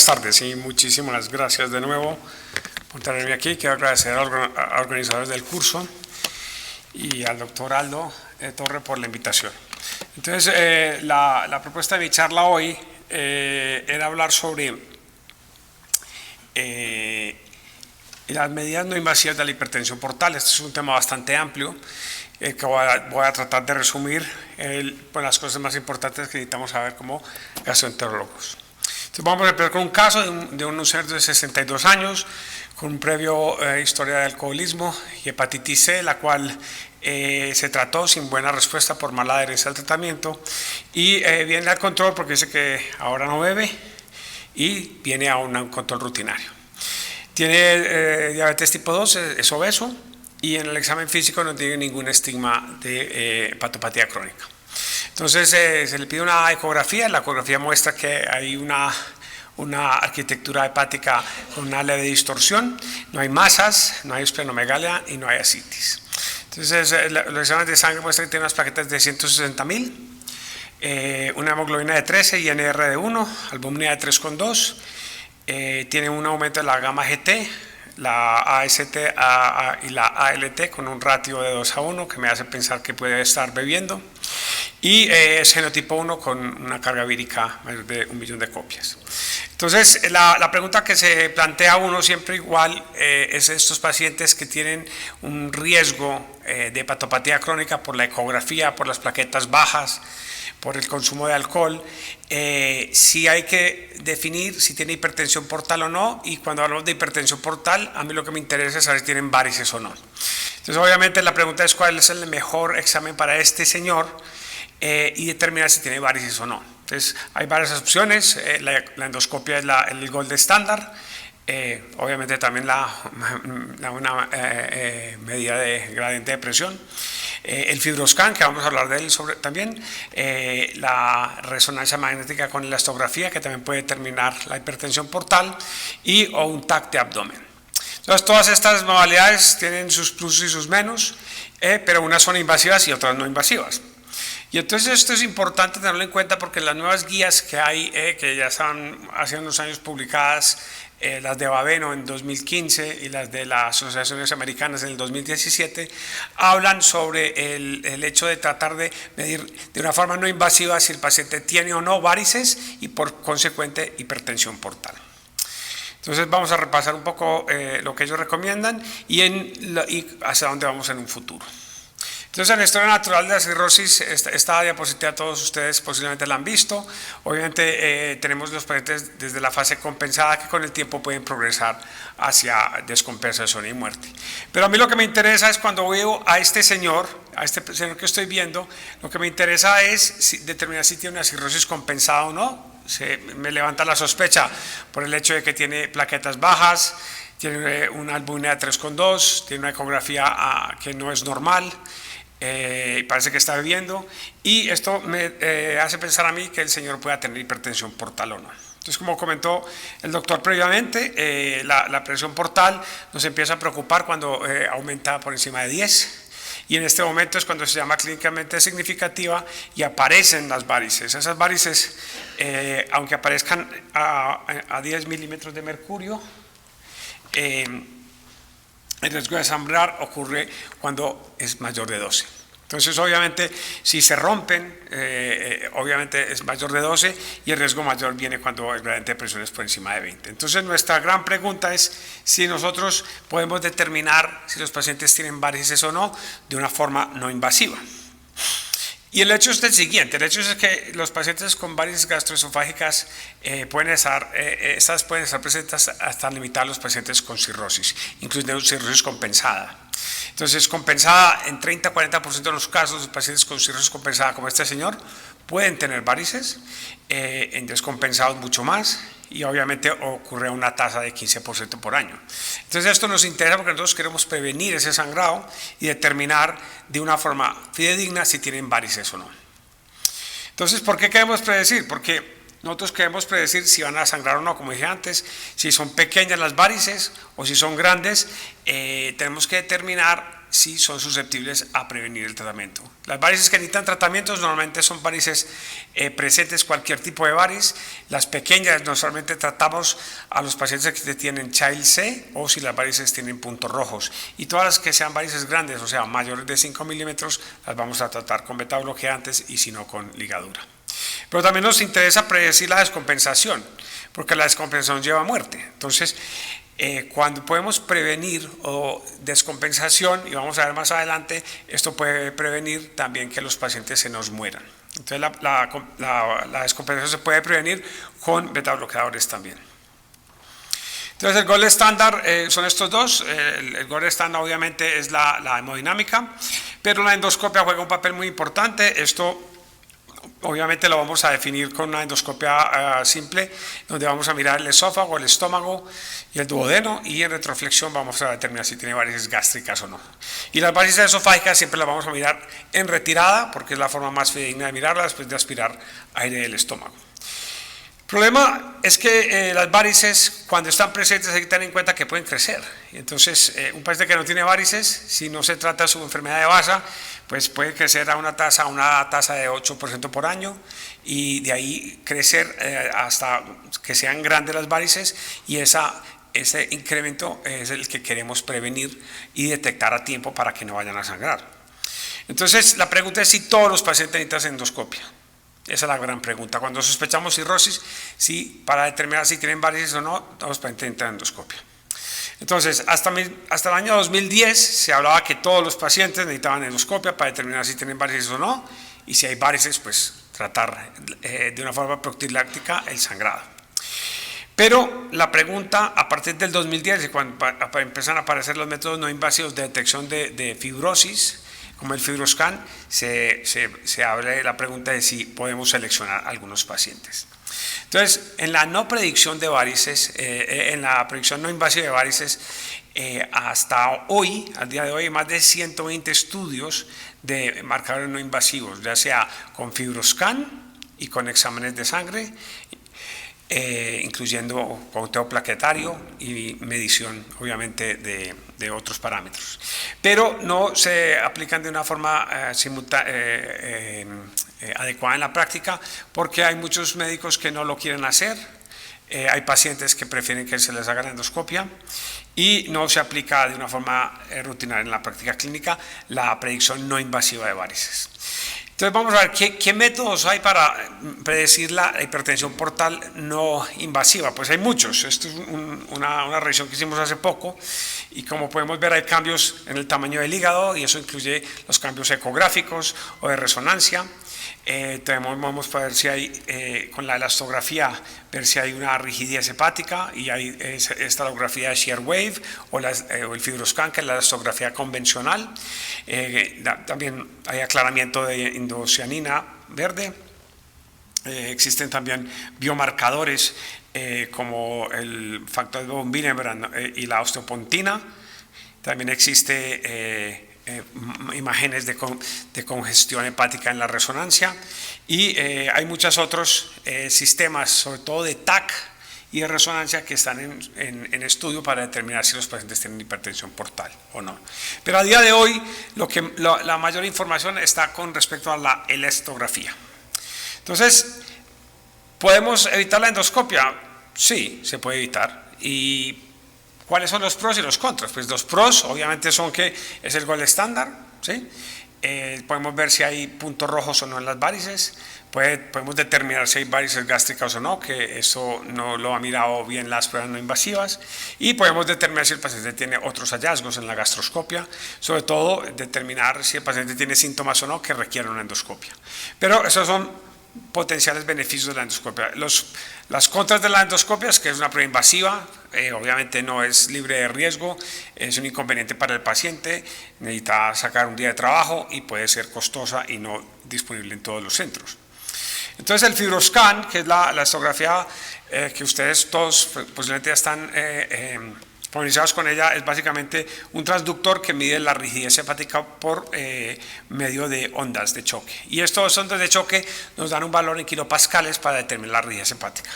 tardes y muchísimas gracias de nuevo por tenerme aquí. Quiero agradecer a los organizadores del curso y al doctor Aldo Torre por la invitación. Entonces, la propuesta de mi charla hoy era hablar sobre las medidas no invasivas de la hipertensión portal. Este es un tema bastante amplio que voy a tratar de resumir por las cosas más importantes que necesitamos saber como gastroenterólogos. Entonces vamos a empezar con un caso de un señor de 62 años con un previo historia de alcoholismo y hepatitis C, la cual se trató sin buena respuesta por mala adherencia al tratamiento, y viene al control porque dice que ahora no bebe y viene a un control rutinario. Tiene diabetes tipo 2, es obeso, y en el examen físico no tiene ningún estigma de hepatopatía crónica. Entonces se le pide una ecografía. La ecografía muestra que hay una arquitectura hepática con una leve distorsión, no hay masas, no hay esplenomegalia y no hay ascitis. Entonces los exámenes de sangre muestran que tiene unas plaquetas de 160.000, una hemoglobina de 13 y NR de 1, albúmina de 3,2, tiene un aumento de la gamma GT, la AST y la ALT con un ratio de 2:1 que me hace pensar que puede estar bebiendo, y es genotipo 1 con una carga vírica mayor de 1 millón de copias. Entonces la pregunta que se plantea uno siempre igual es estos pacientes que tienen un riesgo de hepatopatía crónica por la ecografía, por las plaquetas bajas, por el consumo de alcohol, si hay que definir si tiene hipertensión portal o no. Y cuando hablamos de hipertensión portal, a mí lo que me interesa es saber si tienen varices o no. Entonces obviamente la pregunta es cuál es el mejor examen para este señor y determinar si tiene varices o no. Entonces hay varias opciones. La endoscopia es el gold estándar. Obviamente también una medida de gradiente de presión, el fibroscan, que vamos a hablar de él también, la resonancia magnética con elastografía, que también puede determinar la hipertensión portal, o un TAC de abdomen. Entonces todas estas modalidades tienen sus plus y sus menos, pero unas son invasivas y otras no invasivas. Y entonces esto es importante tenerlo en cuenta porque las nuevas guías que hay, que ya están hace unos años publicadas, las de Baveno en 2015 y las de las asociaciones americanas en el 2017, hablan sobre el hecho de tratar de medir de una forma no invasiva si el paciente tiene o no varices y por consecuente hipertensión portal. Entonces vamos a repasar un poco lo que ellos recomiendan y hacia dónde vamos en un futuro. Entonces, en la historia natural de la cirrosis, esta diapositiva todos ustedes posiblemente la han visto. Obviamente tenemos los pacientes desde la fase compensada que con el tiempo pueden progresar hacia descompensación y muerte. Pero a mí lo que me interesa es cuando veo a este señor que estoy viendo, lo que me interesa es determinar si tiene una cirrosis compensada o no. Me levanta la sospecha por el hecho de que tiene plaquetas bajas, tiene una albúmina de 3,2, tiene una ecografía que no es normal. Parece que está bebiendo, y esto me hace pensar a mí que el señor pueda tener hipertensión portal o no. Entonces, como comentó el doctor previamente, la presión portal nos empieza a preocupar cuando aumenta por encima de 10, y en este momento es cuando se llama clínicamente significativa y aparecen las varices. Esas varices, aunque aparezcan a 10 milímetros de mercurio, el riesgo de sangrar ocurre cuando es mayor de 12. Entonces, obviamente, si se rompen, obviamente es mayor de 12, y el riesgo mayor viene cuando el gradiente de presión es por encima de 20. Entonces, nuestra gran pregunta es si nosotros podemos determinar si los pacientes tienen varices o no de una forma no invasiva. Y el hecho es el siguiente: el hecho es que los pacientes con varices gastroesofágicas pueden estar presentes hasta limitar a los pacientes con cirrosis, incluso cirrosis compensada. Entonces, compensada en 30-40% de los casos, los pacientes con cirrosis compensada, como este señor, pueden tener varices, en descompensados mucho más, y obviamente ocurre una tasa de 15% por año. Entonces esto nos interesa porque nosotros queremos prevenir ese sangrado y determinar de una forma fidedigna si tienen varices o no. Entonces, ¿por qué queremos predecir? Porque nosotros queremos predecir si van a sangrar o no, como dije antes. Si son pequeñas las varices o si son grandes, tenemos que determinar si son susceptibles a prevenir el tratamiento. Las varices que necesitan tratamientos normalmente son varices presentes, cualquier tipo de varices. Las pequeñas normalmente tratamos a los pacientes que tienen Child C o si las varices tienen puntos rojos. Y todas las que sean varices grandes, o sea, mayores de 5 milímetros, las vamos a tratar con beta bloqueantes y si no con ligadura. Pero también nos interesa predecir la descompensación, porque la descompensación lleva a muerte. Entonces, cuando podemos prevenir o descompensación, y vamos a ver más adelante, esto puede prevenir también que los pacientes se nos mueran. Entonces la descompensación se puede prevenir con beta bloqueadores también. Entonces el gold estándar son estos dos. El gold estándar obviamente es la hemodinámica, pero la endoscopia juega un papel muy importante. Esto obviamente lo vamos a definir con una endoscopia simple, donde vamos a mirar el esófago, el estómago y el duodeno, y en retroflexión vamos a determinar si tiene varices gástricas o no. Y las varices esofágicas siempre las vamos a mirar en retirada, porque es la forma más fidedigna de mirarlas después de aspirar aire del estómago. El problema es que las varices, cuando están presentes, hay que tener en cuenta que pueden crecer. Entonces, un paciente que no tiene varices, si no se trata de su enfermedad de Vasa, pues puede crecer a una tasa de 8% por año, y de ahí crecer hasta que sean grandes las varices, y ese incremento es el que queremos prevenir y detectar a tiempo para que no vayan a sangrar. Entonces, la pregunta es si todos los pacientes necesitan endoscopia. Esa es la gran pregunta. Cuando sospechamos cirrosis, sí, para determinar si tienen varices o no, todos los pacientes necesitan endoscopia. Entonces, hasta el año 2010 se hablaba que todos los pacientes necesitaban endoscopia para determinar si tienen varices o no, y si hay varices, pues tratar de una forma profiláctica el sangrado. Pero la pregunta, a partir del 2010, cuando empiezan a aparecer los métodos no invasivos de detección de fibrosis, como el FibroScan, se abre la pregunta de si podemos seleccionar algunos pacientes. Entonces, en la no predicción de varices, en la predicción no invasiva de varices, hasta hoy, al día de hoy, hay más de 120 estudios de marcadores no invasivos, ya sea con FibroScan y con exámenes de sangre, incluyendo conteo plaquetario y medición, obviamente, de otros parámetros. Pero no se aplican de una forma adecuada en la práctica, porque hay muchos médicos que no lo quieren hacer, hay pacientes que prefieren que se les haga la endoscopia, y no se aplica de una forma rutinaria en la práctica clínica la predicción no invasiva de varices. Entonces vamos a ver qué métodos hay para predecir la hipertensión portal no invasiva. Pues hay muchos. Esto es una revisión que hicimos hace poco, y como podemos ver hay cambios en el tamaño del hígado, y eso incluye los cambios ecográficos o de resonancia. Vamos a ver si hay, con la elastografía, ver si hay una rigidez hepática, y hay esta elastografía de shear wave o el FibroScan, que es la elastografía convencional. También hay aclaramiento de indocianina verde. Existen también biomarcadores como el factor de von Willebrand y la osteopontina. También existe imágenes de congestión hepática en la resonancia, y hay muchos otros sistemas, sobre todo de TAC y de resonancia, que están en estudio para determinar si los pacientes tienen hipertensión portal o no. Pero a día de hoy la mayor información está con respecto a la elastografía. Entonces, ¿podemos evitar la endoscopia? Sí, se puede evitar. ¿Y cuáles son los pros y los contras? Pues los pros obviamente son que es el gold estándar, ¿sí? Podemos ver si hay puntos rojos o no en las varices, podemos determinar si hay varices gástricas o no, que eso no lo ha mirado bien las pruebas no invasivas, y podemos determinar si el paciente tiene otros hallazgos en la gastroscopia, sobre todo determinar si el paciente tiene síntomas o no que requieren una endoscopia. Pero esos son potenciales beneficios de la endoscopia. Las contras de la endoscopia es que es una prueba invasiva, obviamente no es libre de riesgo, es un inconveniente para el paciente, necesita sacar un día de trabajo y puede ser costosa y no disponible en todos los centros. Entonces el FibroScan, que es la elastografía que ustedes todos posiblemente ya están familiarizados con ella, es básicamente un transductor que mide la rigidez hepática por medio de ondas de choque. Y estas ondas de choque nos dan un valor en kilopascales para determinar la rigidez hepática.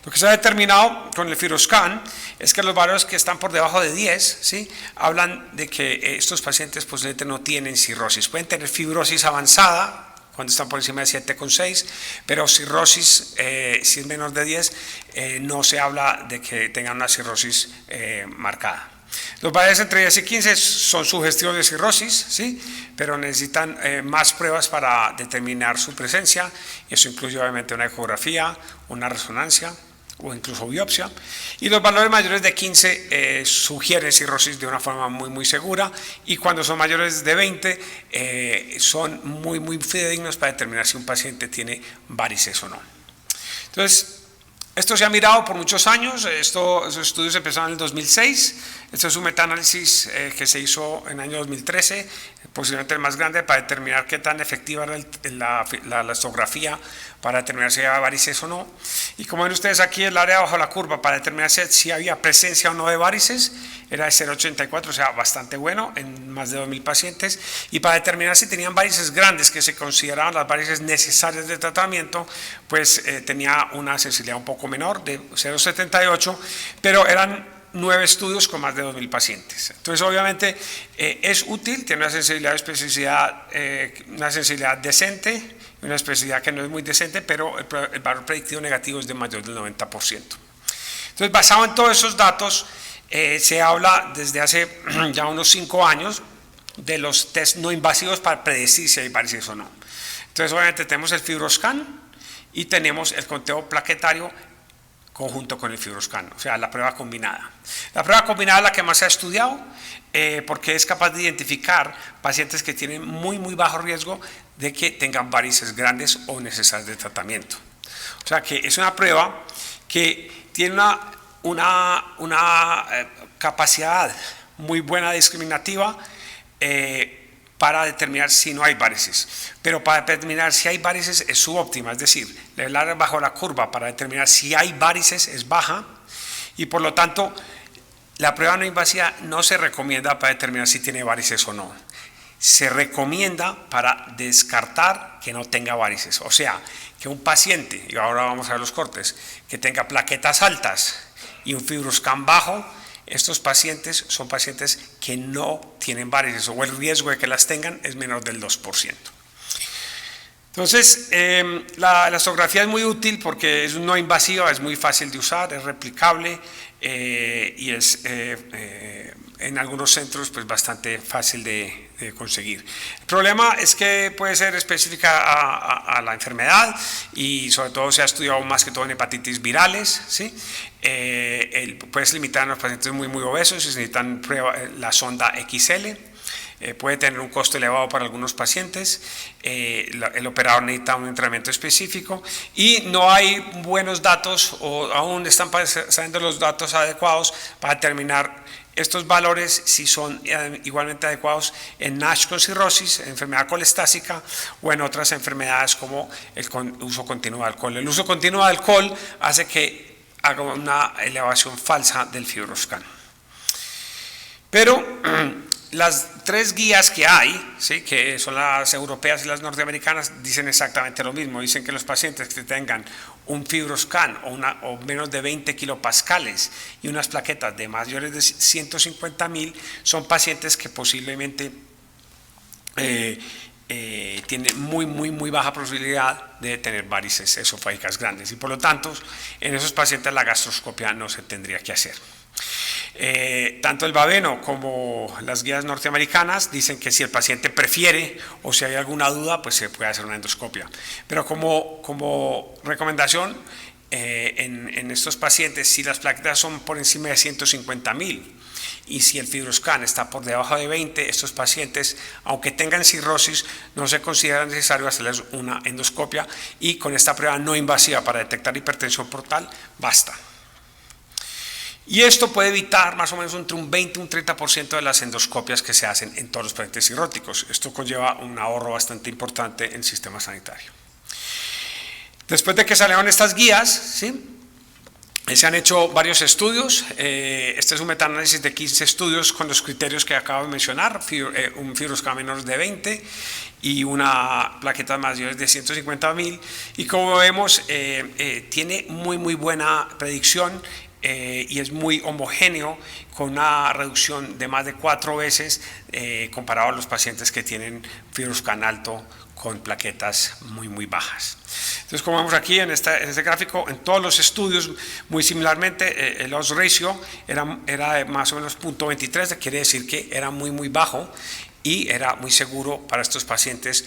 Lo que se ha determinado con el FibroScan es que los valores que están por debajo de 10, ¿sí?, hablan de que estos pacientes posiblemente no tienen cirrosis. Pueden tener fibrosis avanzada cuando están por encima de 7,6, pero cirrosis, si es menor de 10, no se habla de que tengan una cirrosis marcada. Los valores entre 10 y 15 son sugestivos de cirrosis, ¿sí?, pero necesitan más pruebas para determinar su presencia. Eso incluye obviamente una ecografía, una resonancia o incluso biopsia. Y los valores mayores de 15 sugieren cirrosis de una forma muy segura, y cuando son mayores de 20 son muy fidedignos para determinar si un paciente tiene varices o no. Entonces, esto se ha mirado por muchos años. Esos estudios empezaron en el 2006. Este es un metaanálisis que se hizo en el año 2013, posiblemente el más grande, para determinar qué tan efectiva era la elastografía para determinar si había varices o no. Y como ven ustedes aquí, el área bajo la curva para determinar si había presencia o no de varices era de 0,84, o sea, bastante bueno en más de 2.000 pacientes. Y para determinar si tenían varices grandes, que se consideraban las varices necesarias de tratamiento, pues tenía una sensibilidad un poco menor, de 0,78, pero eran 9 estudios con más de 2.000 pacientes. Entonces, obviamente, es útil, tiene una sensibilidad, una sensibilidad decente, una especificidad que no es muy decente, pero el valor predictivo negativo es de mayor del 90%. Entonces, basado en todos esos datos, se habla desde hace ya unos 5 años de los test no invasivos para predecir si hay varices o no. Entonces, obviamente, tenemos el FibroScan y tenemos el conteo plaquetario conjunto con el FibroScan, o sea, la prueba combinada. La prueba combinada es la que más se ha estudiado porque es capaz de identificar pacientes que tienen muy bajo riesgo de que tengan varices grandes o necesarias de tratamiento. O sea, que es una prueba que tiene una capacidad muy buena discriminativa para determinar si no hay varices, pero para determinar si hay varices es subóptima, es decir, el área bajo la curva para determinar si hay varices es baja, y por lo tanto la prueba no invasiva no se recomienda para determinar si tiene varices o no. Se recomienda para descartar que no tenga varices, o sea, que un paciente, y ahora vamos a ver los cortes, que tenga plaquetas altas y un FibroScan bajo, estos pacientes son pacientes que no tienen varices, o el riesgo de que las tengan es menor del 2%. Entonces, la elastografía es muy útil porque es no invasiva, es muy fácil de usar, es replicable y es en algunos centros pues bastante fácil de conseguir. El problema es que puede ser específica a la enfermedad, y sobre todo se ha estudiado más que todo en hepatitis virales, ¿sí? Puedes limitar a los pacientes muy obesos, si necesitan la sonda XL. Puede tener un costo elevado para algunos pacientes, el operador necesita un entrenamiento específico y no hay buenos datos, o aún están saliendo los datos adecuados para determinar estos valores si son igualmente adecuados en NASH con cirrosis, enfermedad colestásica o en otras enfermedades como el uso continuo de alcohol. El uso continuo de alcohol hace que haga una elevación falsa del FibroScan. Pero las 3 guías que hay, ¿sí?, que son las europeas y las norteamericanas, dicen exactamente lo mismo. Dicen que los pacientes que tengan un FibroScan o menos de 20 kilopascales y unas plaquetas de mayores de 150.000 son pacientes que posiblemente tienen muy baja posibilidad de tener varices esofágicas grandes, y por lo tanto en esos pacientes la gastroscopia no se tendría que hacer. Tanto el Baveno como las guías norteamericanas dicen que si el paciente prefiere o si hay alguna duda, pues se puede hacer una endoscopia. Pero como recomendación, en estos pacientes, si las plaquetas son por encima de 150.000 y si el FibroScan está por debajo de 20, estos pacientes, aunque tengan cirrosis, no se considera necesario hacerles una endoscopia, y con esta prueba no invasiva para detectar hipertensión portal basta. Y esto puede evitar más o menos entre un 20 y un 30% de las endoscopias que se hacen en todos los pacientes cirróticos. Esto conlleva un ahorro bastante importante en el sistema sanitario. Después de que salieron estas guías, ¿sí?, Se han hecho varios estudios. Este es un metaanálisis de 15 estudios con los criterios que acabo de mencionar, un FibroScan menor de 20 y una plaquetas mayores de 150.000. Y como vemos, tiene muy buena predicción y es muy homogéneo, con una reducción de más de 4 veces comparado a los pacientes que tienen FibroScan alto con plaquetas muy bajas. Entonces, como vemos aquí en este gráfico, en todos los estudios, muy similarmente, el odds ratio era de más o menos 0.23, quiere decir que era muy bajo y era muy seguro para estos pacientes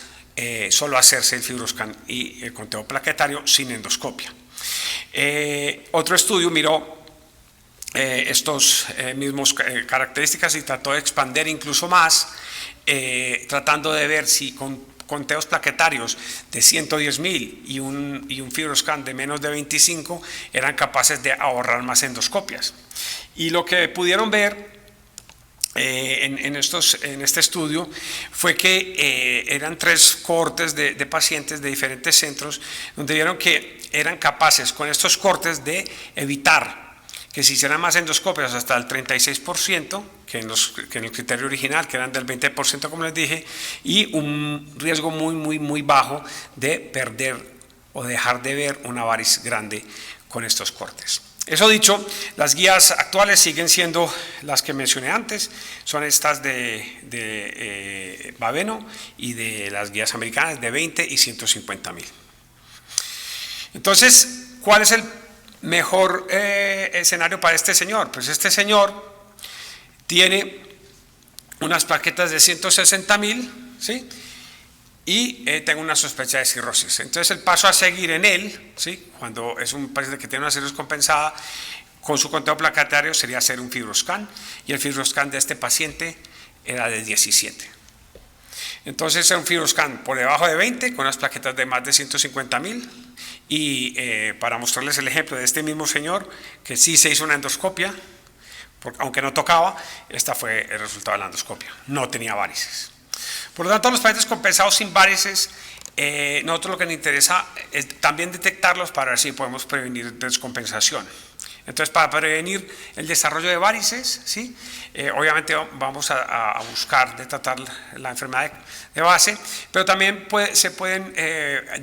solo hacerse el FibroScan y el conteo plaquetario sin endoscopia. Otro estudio miró estos mismos características y trató de expandir incluso más, tratando de ver si con conteos plaquetarios de 110.000 y un FibroScan de menos de 25 eran capaces de ahorrar más endoscopias. Y lo que pudieron ver en este estudio fue que eran 3 cohortes de pacientes de diferentes centros, donde vieron que eran capaces con estos cortes de evitar que se hicieran más endoscopias hasta el 36%, que en el criterio original, que eran del 20%, como les dije, y un riesgo muy bajo de perder o dejar de ver una variz grande con estos cortes. Eso dicho, las guías actuales siguen siendo las que mencioné antes, son estas de Baveno y de las guías americanas de 20 y 150.000. Entonces, ¿cuál es el mejor escenario para este señor? Pues este señor tiene unas plaquetas de 160.000, ¿sí? Y tengo una sospecha de cirrosis. Entonces el paso a seguir en él, ¿sí?, cuando es un paciente que tiene una cirrosis compensada, con su conteo plaquetario sería hacer un FibroScan, y el FibroScan de este paciente era de 17. Entonces era un FibroScan por debajo de 20, con unas plaquetas de más de 150.000, y para mostrarles el ejemplo de este mismo señor, que sí se hizo una endoscopia, porque aunque no tocaba, esta fue el resultado de la endoscopia, no tenía varices. Por lo tanto, los pacientes compensados sin varices, nosotros lo que nos interesa es también detectarlos para ver si podemos prevenir descompensación. Entonces, para prevenir el desarrollo de varices, ¿sí?, obviamente vamos a buscar de tratar la enfermedad de base, pero también se pueden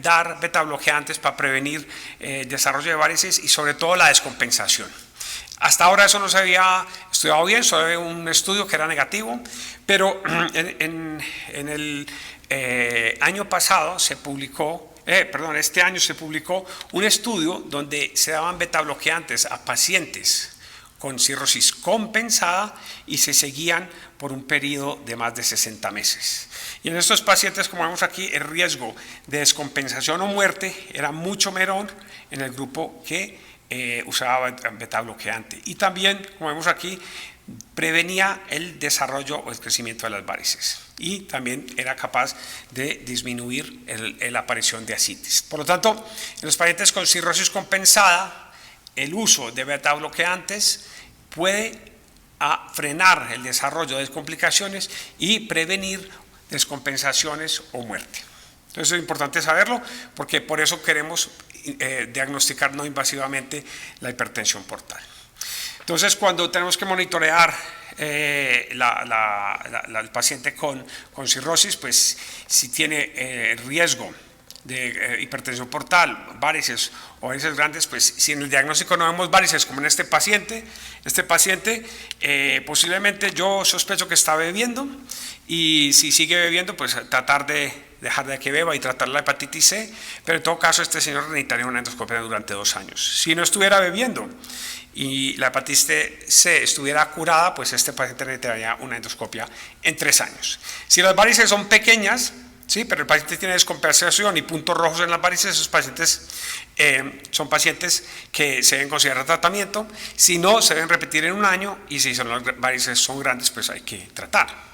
dar betabloqueantes para prevenir el desarrollo de varices y sobre todo la descompensación. Hasta ahora eso no se había estudiado bien, solo había un estudio que era negativo, pero en el año pasado se publicó, este año se publicó un estudio donde se daban betabloqueantes a pacientes con cirrosis compensada y se seguían por un periodo de más de 60 meses. Y en estos pacientes, como vemos aquí, el riesgo de descompensación o muerte era mucho menor en el grupo que usaba betabloqueante, y también, como vemos aquí, prevenía el desarrollo o el crecimiento de las varices, y también era capaz de disminuir la aparición de ascitis. Por lo tanto, en los pacientes con cirrosis compensada, el uso de betabloqueantes puede frenar el desarrollo de complicaciones y prevenir descompensaciones o muerte. Entonces es importante saberlo, porque por eso queremos diagnosticar no invasivamente la hipertensión portal. Entonces, cuando tenemos que monitorear el paciente con cirrosis, pues si tiene riesgo de hipertensión portal, varices o varices grandes, pues si en el diagnóstico no vemos varices, como en este paciente posiblemente yo sospecho que está bebiendo, y si sigue bebiendo, pues tratar de dejar de que beba y tratar la hepatitis C, pero en todo caso este señor necesitaría una endoscopia durante 2 años. Si no estuviera bebiendo y la hepatitis C estuviera curada, pues este paciente necesitaría una endoscopia en 3 años. Si las varices son pequeñas, sí, pero el paciente tiene descompensación y puntos rojos en las varices, esos pacientes son pacientes que se deben considerar tratamiento. Si no, se deben repetir en 1 año, y si las varices son grandes, pues hay que tratar.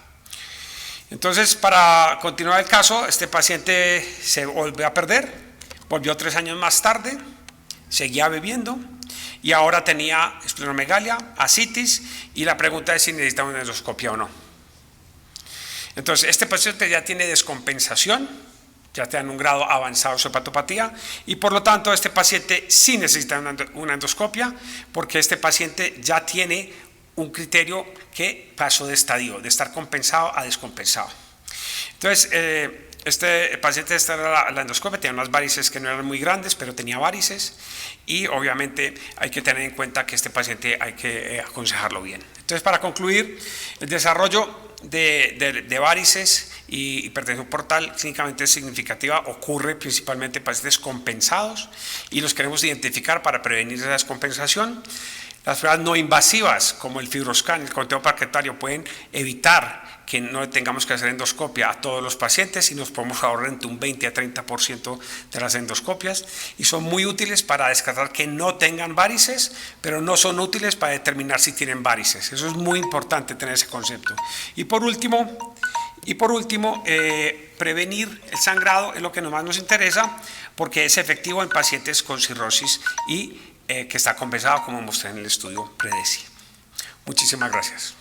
Entonces, para continuar el caso, este paciente se volvió a perder, volvió 3 años más tarde, seguía bebiendo y ahora tenía esplenomegalia, ascitis, y la pregunta es si necesita una endoscopia o no. Entonces, este paciente ya tiene descompensación, ya está en un grado avanzado de su hepatopatía y por lo tanto este paciente sí necesita una endoscopia porque este paciente ya tiene un criterio que pasó de estadio, de estar compensado a descompensado. Entonces, este paciente de la endoscopia tenía unas varices que no eran muy grandes, pero tenía varices y obviamente hay que tener en cuenta que este paciente hay que aconsejarlo bien. Entonces, para concluir, el desarrollo de varices y hipertensión portal clínicamente significativa ocurre principalmente en pacientes compensados y los queremos identificar para prevenir esa descompensación. Las pruebas no invasivas como el FibroScan, el conteo plaquetario pueden evitar que no tengamos que hacer endoscopia a todos los pacientes y nos podemos ahorrar entre un 20 a 30% de las endoscopias y son muy útiles para descartar que no tengan varices, pero no son útiles para determinar si tienen varices. Eso es muy importante tener ese concepto. Y por último, prevenir el sangrado es lo que más nos interesa porque es efectivo en pacientes con cirrosis y que está compensado como mostré en el estudio PREDECI. Muchísimas gracias.